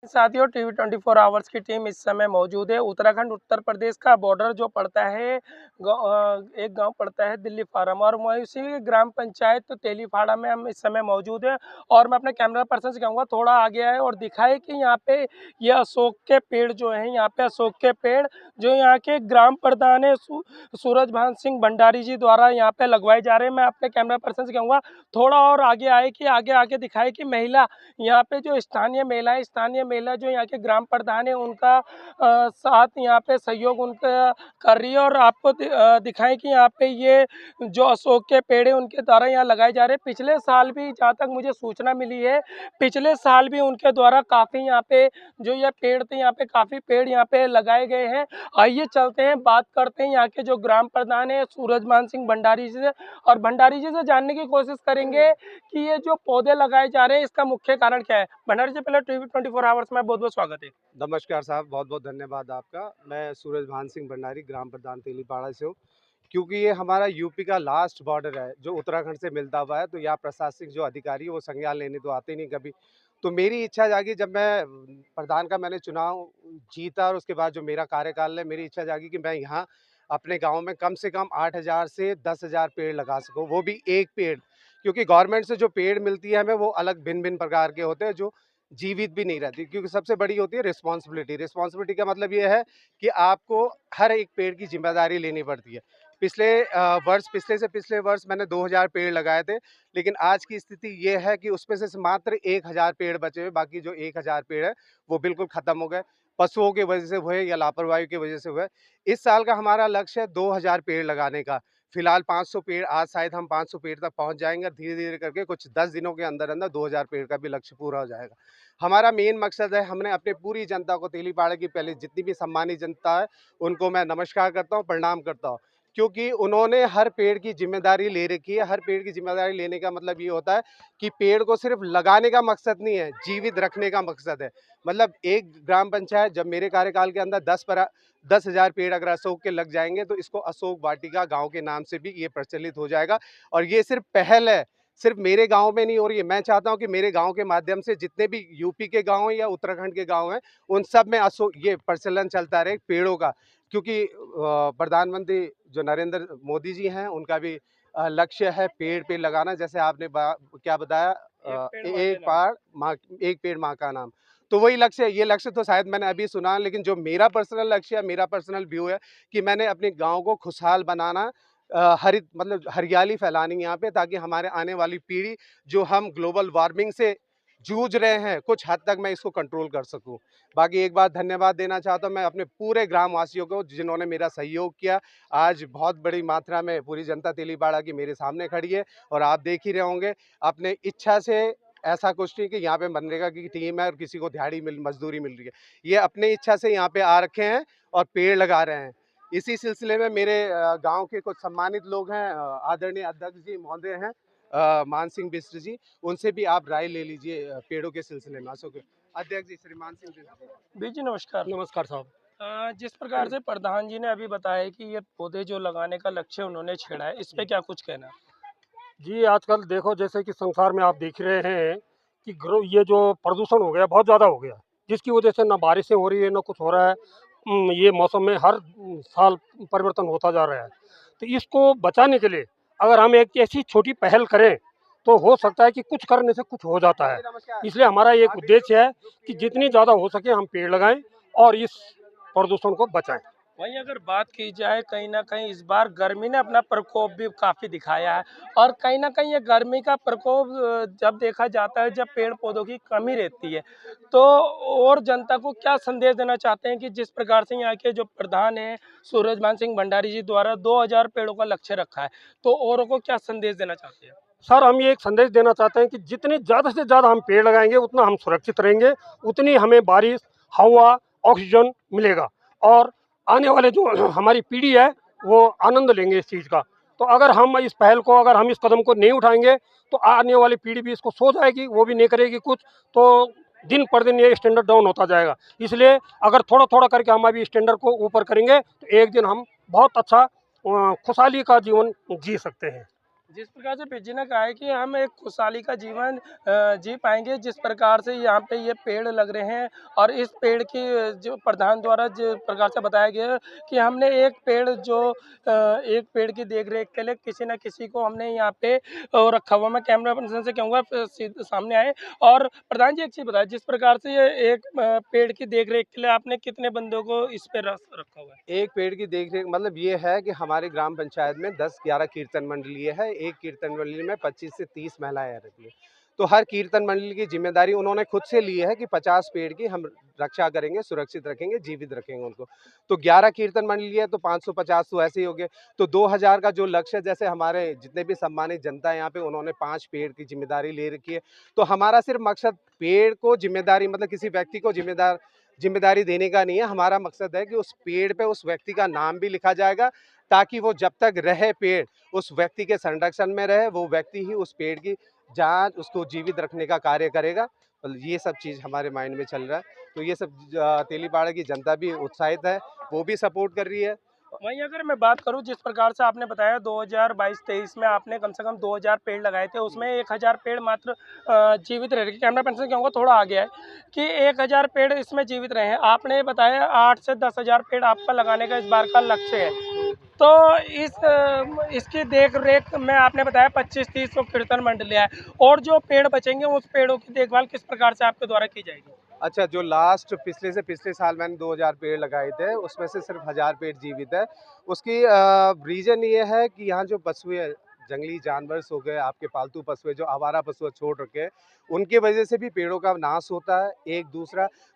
साथियों, TV 24 hours की team इस समय मौजूद है। उत्तराखंड उत्तर प्रदेश का बॉर्डर जो पड़ता है, एक गांव पड़ता है दिल्ली फार्म, और वहीं उसी ग्राम पंचायत तेलीफाड़ा में हम इस समय मौजूद हैं। और मैं अपने कैमरा पर्सन से कहूँगा थोड़ा आगे आए और दिखाए कि यहाँ पे ये अशोक के पेड़ जो हैं, यहाँ पे अशोक के पेड़ जो यहाँ के ग्राम प्रधान है सूरजभान सिंह भंडारी जी द्वारा यहाँ पे लगवाए जा रहे हैं। मैं अपने कैमरा पर्सन से कहूँगा थोड़ा और आगे आए कि आगे आके दिखाए कि महिला यहाँ पे जो स्थानीय महिला जो यहाँ के ग्राम प्रधान है उनका साथ यहाँ पे सहयोग उनका कर रही है। और आपको दिखाएं कि यहाँ पे ये जो अशोक के पेड़ है उनके द्वारा यहाँ लगाए जा रहे हैं। पिछले साल भी जहाँ तक मुझे सूचना मिली है, पिछले साल भी उनके द्वारा काफ़ी यहाँ पे जो ये पेड़ थे, यहाँ पे काफ़ी पेड़ यहाँ पे लगाए गए हैं। आइए चलते हैं, बात करते हैं यहाँ के जो ग्राम प्रधान है सूरजभान सिंह भंडारी जी से, और भंडारी जी से जानने की कोशिश करेंगे कि ये जो पौधे लगाए जा रहे हैं इसका मुख्य कारण क्या है। भंडारी जी, पहले टीवी 24 आवर्स में बहुत बहुत स्वागत है। नमस्कार साहब, बहुत बहुत धन्यवाद आपका। मैं सूरजभान सिंह भंडारी, ग्राम प्रधान तेलीपाड़ा से हूँ। क्योंकि ये हमारा यूपी का लास्ट बॉर्डर है जो उत्तराखंड से मिलता हुआ है, तो यहाँ प्रशासनिक जो अधिकारी है वो संज्ञान लेने तो आते नहीं कभी। तो मेरी इच्छा जागी जब मैं प्रधान का मैंने चुनाव जीता, और उसके बाद जो मेरा कार्यकाल है, मेरी इच्छा जागी कि मैं यहाँ अपने गाँव में कम से कम 8,000 से 10,000 पेड़ लगा सकूँ, वो भी एक पेड़। क्योंकि गवर्नमेंट से जो पेड़ मिलती है हमें, वो अलग भिन्न भिन्न प्रकार के होते हैं जो जीवित भी नहीं रहती। क्योंकि सबसे बड़ी होती है रिस्पॉन्सिबिलिटी। रिस्पॉन्सिबिलिटी का मतलब ये है कि आपको हर एक पेड़ की जिम्मेदारी लेनी पड़ती है। पिछले से पिछले वर्ष मैंने 2000 पेड़ लगाए थे, लेकिन आज की स्थिति ये है कि उसमें से मात्र 1000 पेड़ बचे हुए, बाकी जो 1000 पेड़ है वो बिल्कुल खत्म हो गए। पशुओं की वजह से हुए या लापरवाही की वजह से हुए। इस साल का हमारा लक्ष्य है 2000 पेड़ लगाने का। फिलहाल 500 पेड़, आज शायद हम 500 पेड़ तक पहुंच जाएंगे, और धीरे धीरे करके कुछ 10 दिनों के अंदर अंदर 2000 पेड़ का भी लक्ष्य पूरा हो जाएगा। हमारा मेन मकसद है, हमने अपने पूरी जनता को, तेलीपाड़ा की पहले जितनी भी सम्मानित जनता है उनको मैं नमस्कार करता हूँ, प्रणाम करता हूँ। क्योंकि उन्होंने हर पेड़ की जिम्मेदारी ले रखी है। हर पेड़ की जिम्मेदारी लेने का मतलब ये होता है कि पेड़ को सिर्फ लगाने का मकसद नहीं है, जीवित रखने का मकसद है। मतलब एक ग्राम पंचायत, जब मेरे कार्यकाल के अंदर 10,000 पेड़ अगर अशोक के लग जाएंगे, तो इसको अशोक वाटिका गांव के नाम से भी ये प्रचलित हो जाएगा। और ये सिर्फ पहल है, सिर्फ मेरे गांव में नहीं हो रही है। मैं चाहता हूं कि मेरे गांव के माध्यम से जितने भी यूपी के गांव हैं या उत्तराखंड के गांव हैं, उन सब में अशोक ये प्रचलन चलता रहे पेड़ों का। क्योंकि प्रधानमंत्री जो नरेंद्र मोदी जी हैं, उनका भी लक्ष्य है पेड़ पे लगाना। जैसे आपने क्या बताया, एक पेड़ माँ का नाम। तो वही लक्ष्य है। ये लक्ष्य तो शायद मैंने अभी सुना, लेकिन जो मेरा पर्सनल लक्ष्य है, मेरा पर्सनल व्यू है कि मैंने अपने गांव को खुशहाल बनाना, हरित मतलब हरियाली फैलानी यहाँ पे, ताकि हमारे आने वाली पीढ़ी, जो हम ग्लोबल वार्मिंग से जूझ रहे हैं, कुछ हद तक मैं इसको कंट्रोल कर सकूं। बाकी एक बार धन्यवाद देना चाहता हूं मैं अपने पूरे ग्राम वासियों को, जिन्होंने मेरा सहयोग किया। आज बहुत बड़ी मात्रा में पूरी जनता तेलीपाड़ा की मेरे सामने खड़ी है, और आप देख ही रहे होंगे अपने इच्छा से। ऐसा कुछ नहीं कि यहाँ पे मनरेगा की टीम है और किसी को मजदूरी मिल रही है। ये अपने इच्छा से यहाँ पे आ रखे हैं और पेड़ लगा रहे हैं। इसी सिलसिले में मेरे गांव के कुछ सम्मानित लोग हैं, आदरणीय अध्यक्ष जी महोदय हैं, मान सिंह बिष्ट जी, उनसे भी आप राय ले लीजिए पेड़ों के सिलसिले में। अशोक अध्यक्ष जी, श्री मान सिंह बिष्ट जी नमस्कार। नमस्कार साहब। जिस प्रकार से प्रधान जी ने अभी बताया कि ये पौधे जो लगाने का लक्ष्य उन्होंने छेड़ा है, इस पे क्या कुछ कहना है। जी, आजकल देखो, जैसे कि संसार में आप देख रहे हैं कि ये जो प्रदूषण हो गया, बहुत ज़्यादा हो गया, जिसकी वजह से ना बारिशें हो रही है, ना कुछ हो रहा है। ये मौसम में हर साल परिवर्तन होता जा रहा है। तो इसको बचाने के लिए अगर हम एक ऐसी छोटी पहल करें, तो हो सकता है कि कुछ करने से कुछ हो जाता है। इसलिए हमारा एक उद्देश्य है कि जितनी ज़्यादा हो सके हम पेड़ लगाएं और इस प्रदूषण को बचाएं। वहीं अगर बात की जाए, कहीं ना कहीं इस बार गर्मी ने अपना प्रकोप भी काफी दिखाया है, और कहीं ना कहीं ये गर्मी का प्रकोप जब देखा जाता है जब पेड़ पौधों की कमी रहती है, तो और जनता को क्या संदेश देना चाहते हैं कि जिस प्रकार से यहाँ के जो प्रधान हैं सूरजभान सिंह भंडारी जी द्वारा 2000 पेड़ों का लक्ष्य रखा है, तो औरों को क्या संदेश देना चाहते हैं। सर, हम ये एक संदेश देना चाहते हैं कि जितने ज़्यादा से ज़्यादा हम पेड़ लगाएंगे, उतना हम सुरक्षित रहेंगे, उतनी हमें बारिश, हवा, ऑक्सीजन मिलेगा, और आने वाले जो हमारी पीढ़ी है वो आनंद लेंगे इस चीज़ का। तो अगर हम इस पहल को, अगर हम इस कदम को नहीं उठाएंगे, तो आने वाली पीढ़ी भी इसको सो जाएगी, वो भी नहीं करेगी कुछ। तो दिन पर दिन ये स्टैंडर्ड डाउन होता जाएगा। इसलिए अगर थोड़ा थोड़ा करके हम अभी स्टैंडर्ड को ऊपर करेंगे, तो एक दिन हम बहुत अच्छा खुशहाली का जीवन जी सकते हैं। जिस प्रकार से पिजी ने कहा है कि हम एक खुशहाली का जीवन जी पाएँगे, जिस प्रकार से यहाँ पे ये पेड़ लग रहे हैं और इस पेड़ की जो प्रधान द्वारा जिस प्रकार से बताया गया है कि हमने एक पेड़ जो एक पेड़ की देख-रेख के लिए किसी न किसी को हमने यहाँ पे रखा हुआ। मैं कैमरा पर्सन से कहूँगा सीधे सामने आएँ और प्रधान जी एक चीज़ बताएँ, जिस प्रकार से ये एक पेड़ की देख-रेख के लिए आपने कितने बंदों को इस पे रखा हुआ है? एक पेड़ की देख-रेख मतलब ये है कि हमारी ग्राम पंचायत में 10-11 कीर्तन मंडली है। एक कीर्तन मंडली में 25 से 30 महिलाएँ रहती हैं। तो हर कीर्तन मंडली की ज़िम्मेदारी उन्होंने खुद से ली है कि 50 पेड़ की हम रक्षा करेंगे, सुरक्षित रखेंगे, जीवित रखेंगे उनको। तो 11 कीर्तन मंडली है तो 550 तो ऐसे ही हो गए। तो 2000 का जो लक्ष्य है, जैसे हमारे जितने भी सम्मानित जनता है यहाँ पे, उन्होंने 5 पेड़ की ज़िम्मेदारी ले रखी है। तो हमारा सिर्फ़ मकसद पेड़ को ज़िम्मेदारी मतलब किसी व्यक्ति को ज़िम्मेदारी देने का नहीं है। हमारा मकसद है कि उस पेड़ पे उस व्यक्ति का नाम भी लिखा जाएगा, ताकि वो जब तक रहे पेड़, उस व्यक्ति के संरक्षण में रहे, वो व्यक्ति ही उस पेड़ की जाँच उसको जीवित रखने का कार्य करेगा। ये सब चीज़ हमारे माइंड में चल रहा है। तो ये सब तेलीपाड़ा की जनता भी उत्साहित है, वो भी सपोर्ट कर रही है। वहीं अगर मैं बात करूँ जिस प्रकार से आपने बताया 2022-23 में आपने कम से कम 2000 पेड़ लगाए थे, उसमें 1000 पेड़ मात्र जीवित रह गए। कैमरा पर्सन से कहूँगा थोड़ा आगे आए कि 1000 पेड़ इसमें जीवित रहे हैं। आपने बताया 8 से 10,000 पेड़ आपका लगाने का इस बार का लक्ष्य है। तो इसकी देख-रेख में आपने बताया 25-30 तो कीर्तन मंडलियाँ है और जो पेड़ बचेंगे उस पेड़ों की देखभाल किस प्रकार से आपके द्वारा की जाएगी? अच्छा, जो लास्ट पिछले से पिछले साल मैंने 2000 पेड़ लगाए थे, उसमें से सिर्फ़ 1000 पेड़ जीवित है। उसकी रीज़न ये है कि यहाँ जो पशुएँ जंगली जानवर्स हो गए, आपके पालतू पशुएँ जो आवारा पशु छोड़ रखे हैं, उनकी वजह से भी पेड़ों का नाश होता है, एक।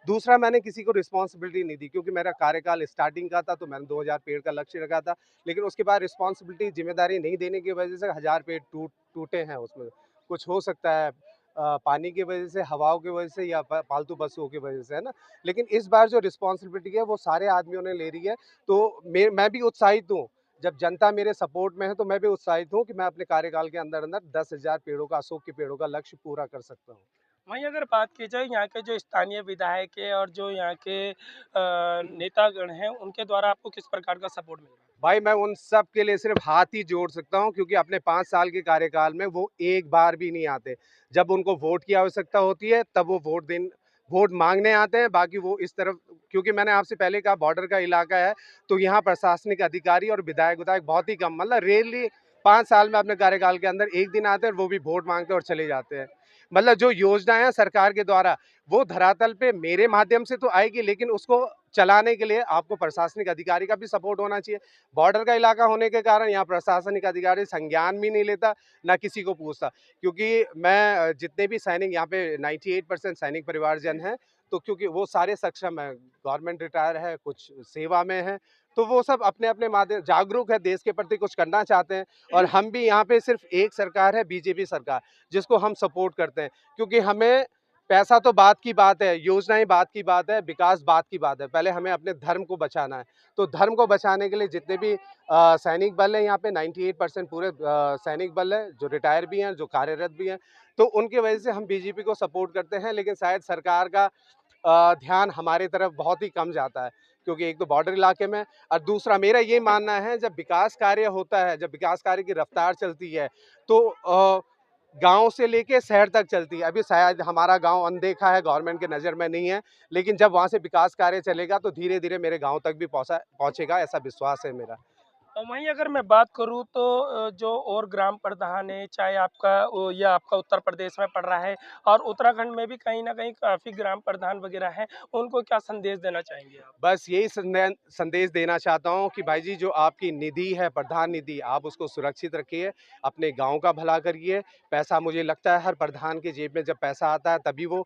दूसरा मैंने किसी को रिस्पॉन्सिबिलिटी नहीं दी, क्योंकि मेरा कार्यकाल स्टार्टिंग का था, तो मैंने 2000 पेड़ का लक्ष्य रखा था। लेकिन उसके बाद रिस्पॉन्सिबिलिटी, ज़िम्मेदारी नहीं देने की वजह से 1000 पेड़ टूटे हैं उसमें। कुछ हो सकता है पानी की वजह से, हवाओं की वजह से या पालतू पशुओं की वजह से, है ना? लेकिन इस बार जो रिस्पॉन्सिबिलिटी है वो सारे आदमियों ने ले रही है, तो मैं भी उत्साहित हूँ। जब जनता मेरे सपोर्ट में है तो मैं भी उत्साहित हूँ कि मैं अपने कार्यकाल के अंदर-अंदर 10,000 पेड़ों का, अशोक के पेड़ों का लक्ष्य पूरा कर सकता हूँ। वहीं अगर बात की जाए यहाँ के जो स्थानीय विधायक है और जो यहाँ के नेतागण हैं, उनके द्वारा आपको किस प्रकार का सपोर्ट मिल रहा है? भाई मैं उन सब के लिए सिर्फ़ हाथ ही जोड़ सकता हूँ, क्योंकि अपने 5 साल के कार्यकाल में वो एक बार भी नहीं आते। जब उनको वोट की आवश्यकता होती है तब वो वोट माँगने आते हैं, बाकी वो इस तरफ, क्योंकि मैंने आपसे पहले कहा बॉर्डर का इलाका है, तो यहाँ प्रशासनिक अधिकारी और विधायक बहुत ही कम, मतलब रेयरली 5 साल में अपने कार्यकाल के अंदर 1 दिन आते हैं, और वो भी वोट माँगते हैं और चले जाते हैं। मतलब जो योजनाएँ हैं सरकार के द्वारा, वो धरातल पे मेरे माध्यम से तो आएगी, लेकिन उसको चलाने के लिए आपको प्रशासनिक अधिकारी का भी सपोर्ट होना चाहिए। बॉर्डर का इलाका होने के कारण यहाँ प्रशासनिक अधिकारी संज्ञान भी नहीं लेता, ना किसी को पूछता। क्योंकि मैं जितने भी सैनिक यहाँ पे 98% सैनिक परिवारजन हैं, तो क्योंकि वो सारे सक्षम हैं, गवर्नमेंट रिटायर है, कुछ सेवा में हैं, तो वो सब अपने-अपने माध्यम जागरूक है, देश के प्रति कुछ करना चाहते हैं। और हम भी यहाँ पे सिर्फ़ एक सरकार है, बीजेपी सरकार, जिसको हम सपोर्ट करते हैं। क्योंकि हमें पैसा तो बात की बात है, योजनाएँ बात की बात है, विकास बात की बात है। पहले हमें अपने धर्म को बचाना है। तो धर्म को बचाने के लिए जितने भी सैनिक बल हैं यहाँ पे, 98% पूरे सैनिक बल है, जो रिटायर भी हैं, जो कार्यरत भी हैं। तो उनकी वजह से हम बीजेपी को सपोर्ट करते हैं, लेकिन शायद सरकार का ध्यान हमारी तरफ बहुत ही कम जाता है। क्योंकि एक तो बॉर्डर इलाके में, और दूसरा मेरा ये मानना है, जब विकास कार्य होता है, जब विकास कार्य की रफ्तार चलती है, तो गाँव से लेके शहर तक चलती है। अभी शायद हमारा गाँव अनदेखा है, गवर्नमेंट की नज़र में नहीं है, लेकिन जब वहाँ से विकास कार्य चलेगा तो धीरे-धीरे मेरे गाँव तक भी पहुँचेगा, ऐसा विश्वास है मेरा। और वहीं अगर मैं बात करूँ तो जो और ग्राम प्रधान है, चाहे आपका ये आपका उत्तर प्रदेश में पड़ रहा है और उत्तराखंड में भी कहीं न कहीं काफ़ी ग्राम प्रधान वग़ैरह हैं, उनको क्या संदेश देना चाहेंगे आप? बस यही संदेश देना चाहता हूँ कि भाई जी, जो आपकी निधि है, प्रधान निधि, आप उसको सुरक्षित रखिए, अपने गाँव का भला करिए। पैसा, मुझे लगता है हर प्रधान की जेब में जब पैसा आता है तभी वो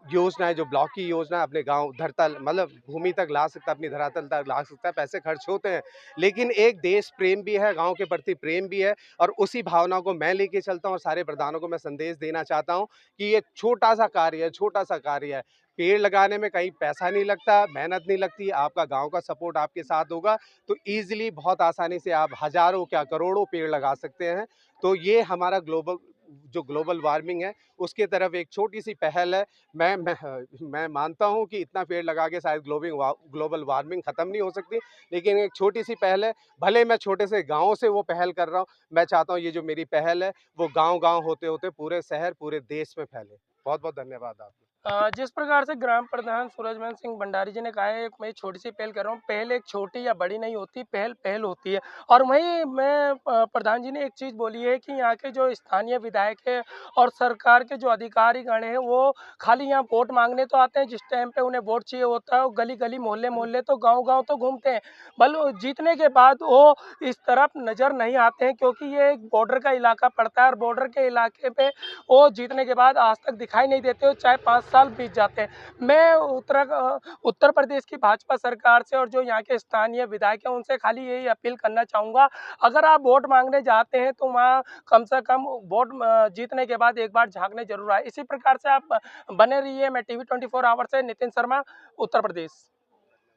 योजनाएँ, जो ब्लॉक की योजना अपने गाँव धरतल मतलब भूमि तक ला सकता है, अपनी धरातल तक ला सकता है, पैसे खर्च होते हैं। लेकिन एक देश प्रेम भी है, गाँव के प्रति प्रेम भी है, और उसी भावना को मैं लेके चलता हूँ, और सारे प्रधानों को मैं संदेश देना चाहता हूँ कि ये छोटा-सा कार्य है, छोटा-सा कार्य है। पेड़ लगाने में कहीं पैसा नहीं लगता, मेहनत नहीं लगती, आपका गाँव का सपोर्ट आपके साथ होगा, तो ईज़िली बहुत आसानी से आप हज़ारों क्या करोड़ों पेड़ लगा सकते हैं। तो ये हमारा ग्लोबल जो ग्लोबल वार्मिंग है उसकी तरफ एक छोटी-सी पहल है। मैं मानता हूँ कि इतना पेड़ लगा के शायद ग्लोबल वार्मिंग ख़त्म नहीं हो सकती, लेकिन एक छोटी-सी पहल है। भले मैं छोटे से गाँव से वो पहल कर रहा हूँ, मैं चाहता हूँ ये जो मेरी पहल है, वो गाँव-गाँव होते-होते पूरे शहर, पूरे देश में फैले। बहुत-बहुत धन्यवाद आपका। जिस प्रकार से ग्राम प्रधान सूरजमल सिंह भंडारी जी ने कहा है, मैं छोटी सी पहल कर रहा हूँ। पहल एक छोटी या बड़ी नहीं होती, पहल पहल होती है। और वहीं मैं प्रधान जी ने एक चीज़ बोली है कि यहाँ के जो स्थानीय विधायक है और सरकार के जो अधिकारीगण हैं, वो खाली यहाँ वोट मांगने तो आते हैं। जिस टाइम पे उन्हें वोट चाहिए होता है, वो गली गली मोहल्ले मोहल्ले तो गाँव गाँव तो घूमते हैं। भले जीतने के बाद वो इस तरफ नज़र नहीं आते हैं, क्योंकि ये एक बॉर्डर का इलाका पड़ता है और बॉर्डर के इलाके पे वो जीतने के बाद आज तक दिखाई नहीं देते हो, चाहे 5 साल बीत जाते हैं। मैं उत्तर प्रदेश की भाजपा सरकार से और जो यहाँ के स्थानीय विधायक हैं, उनसे खाली यही अपील करना चाहूँगा, अगर आप वोट माँगने जाते हैं तो वहाँ कम से कम वोट जीतने के बाद एक बार झाँकने ज़रूर आएँ। इसी प्रकार से आप बने रहिए। मैं टीवी 24 आवर से नितिन शर्मा, उत्तर प्रदेश।